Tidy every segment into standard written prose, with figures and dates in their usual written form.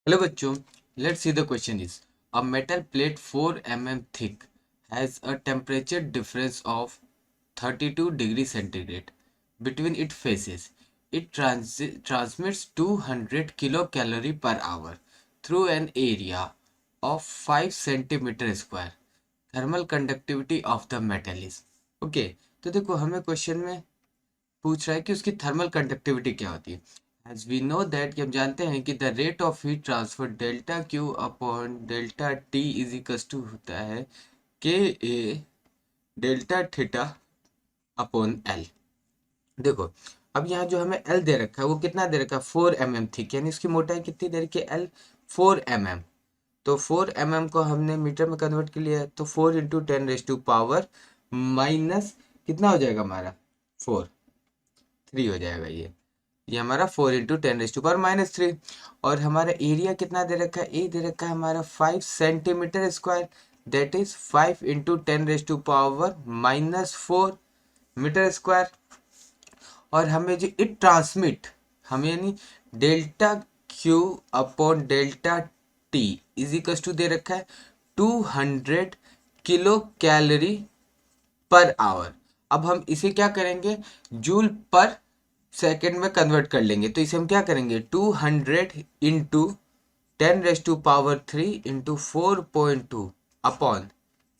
Hello बच्चों, let's see the question is a metal plate 4 mm thick has a temperature difference of 32 degree centigrade between its faces. It transmits 200 kilocalorie per hour through an area of 5 centimeter square. Thermal conductivity of the metal is okay. तो देखो हमें question में पूछ रहा है कि उसकी thermal conductivity क्या होती है। एज वी नो दैट कि हम जानते हैं कि the rate of heat transfer delta Q upon delta T is equal to होता है K A delta theta upon L. देखो अब यहाँ जो हमें एल दे रखा है वो कितना दे रखा है 4 mm थिक, यानी उसकी मोटाई कितनी दे रखी है एल 4 mm। तो 4 mm को हमने मीटर में कन्वर्ट कर लिया है तो 4 × 10⁻⁻⁴ माइनस कितना हो जाएगा हमारा 3 हो जाएगा। ये हमारा 4 × 10⁻⁻³ और हमारा एरिया कितना दे रखा है, ए दे रखा है हमारा 5 centimetre square, that is 5 × 10⁻⁻⁴ metre square. और हमें जो इट ट्रांसमिट हमें यानी delta Q upon delta T is equal to दे रखा है 200 किलो कैलोरी पर आवर। अब हम इसे क्या करेंगे जूल पर सेकेंड में कन्वर्ट कर लेंगे, तो इसे हम क्या करेंगे 200 इंटू 10⁻³ इंटू 4.2 अपॉन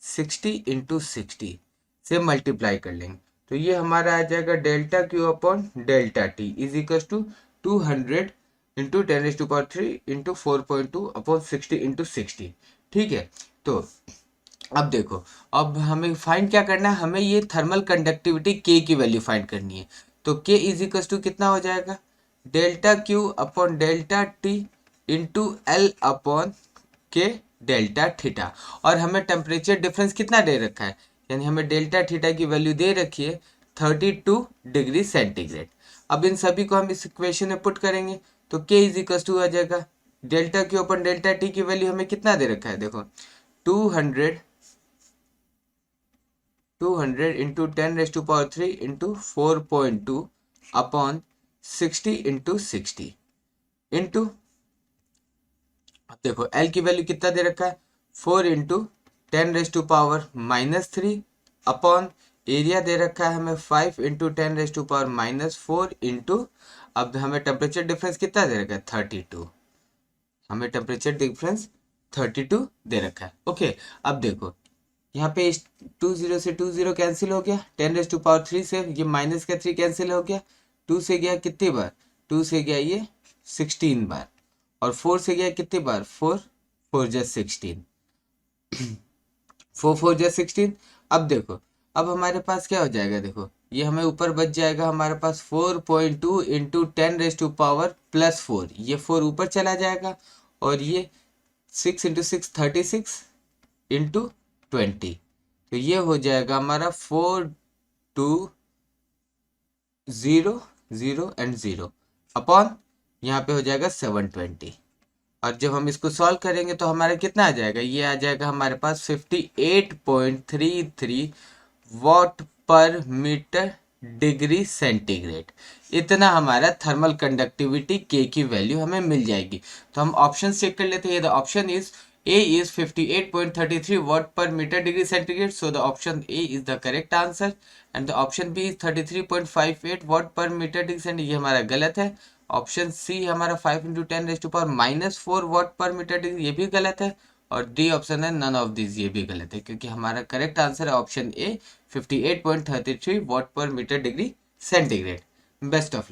60 इंटू 60 से मल्टीप्लाई कर लेंगे। तो ये हमारा आ जाएगा delta Q upon delta T is equal to 200 into 10⁻³ into 4.2 upon 60 into 60। ठीक है, तो अब देखो अब हमें फाइंड क्या करना है, हमें ये थर्मल कंडक्टिविटी के की वैल्यू फाइंड करनी है। तो के इज इक्वल टू कितना हो जाएगा delta Q upon delta T into L upon के डेल्टा थीटा। और हमें टेम्परेचर डिफरेंस कितना दे रखा है, यानी हमें डेल्टा थीटा की वैल्यू दे रखी है 32 डिग्री सेंटीग्रेड। अब इन सभी को हम इस इक्वेशन में पुट करेंगे तो के इज इक्वल टू आ जाएगा delta Q upon delta T की वैल्यू हमें कितना दे रखा है, देखो 200 into 10⁻³ into 4.2 upon 60 into 60 into, अब देखो एल की वैल्यू कितना दे रखा है 4 इंटू 10⁻³ अपॉन एरिया दे रखा है हमें 5 इंटू 10⁻⁻⁴ इंटू, अब हमें टेम्परेचर डिफरेंस कितना दे रखा है 32, हमें टेम्परेचर डिफरेंस 32 दे रखा है। ओके, अब देखो यहाँ पे 20 से 20 कैंसिल हो गया, 10⁻³ से ये माइनस का 3 कैंसिल हो गया, 2 से गया कितनी बार 2 से गया ये 16 बार, और 4 से गया कितनी बार 4 4 जा 16 4 4 जा 16। अब देखो अब हमारे पास क्या हो जाएगा, देखो ये हमें ऊपर बच जाएगा हमारे पास 4.2 इंटू 10⁻⁻+4, ये 4 ऊपर चला जाएगा और ये 6 इंटू 6 36 इंटू 20, तो ये हो जाएगा हमारा 4 2 0 0 एंड 0 अपॉन यहाँ पे हो जाएगा 720। और जब हम इसको सॉल्व करेंगे तो हमारा कितना आ जाएगा, ये आ जाएगा हमारे पास 58.33 watt per metre degree centigrade. इतना हमारा थर्मल कंडक्टिविटी के की वैल्यू हमें मिल जाएगी। तो हम ऑप्शन चेक कर लेते हैं। The option is A is 58.33 watt per meter degree centigrade, so the option A is the correct answer and the option B is 33.58 watt per meter degree centigrade, ये हमारा गलत है। ऑप्शन सी हमारा 5 into 10⁻⁻⁴ watt per metre degree, ये भी गलत है। और डी ऑप्शन है नन ऑफ दिस, ये भी गलत है, क्योंकि हमारा करेक्ट आंसर है option A 58.33 watt per metre degree centigrade. Best of luck.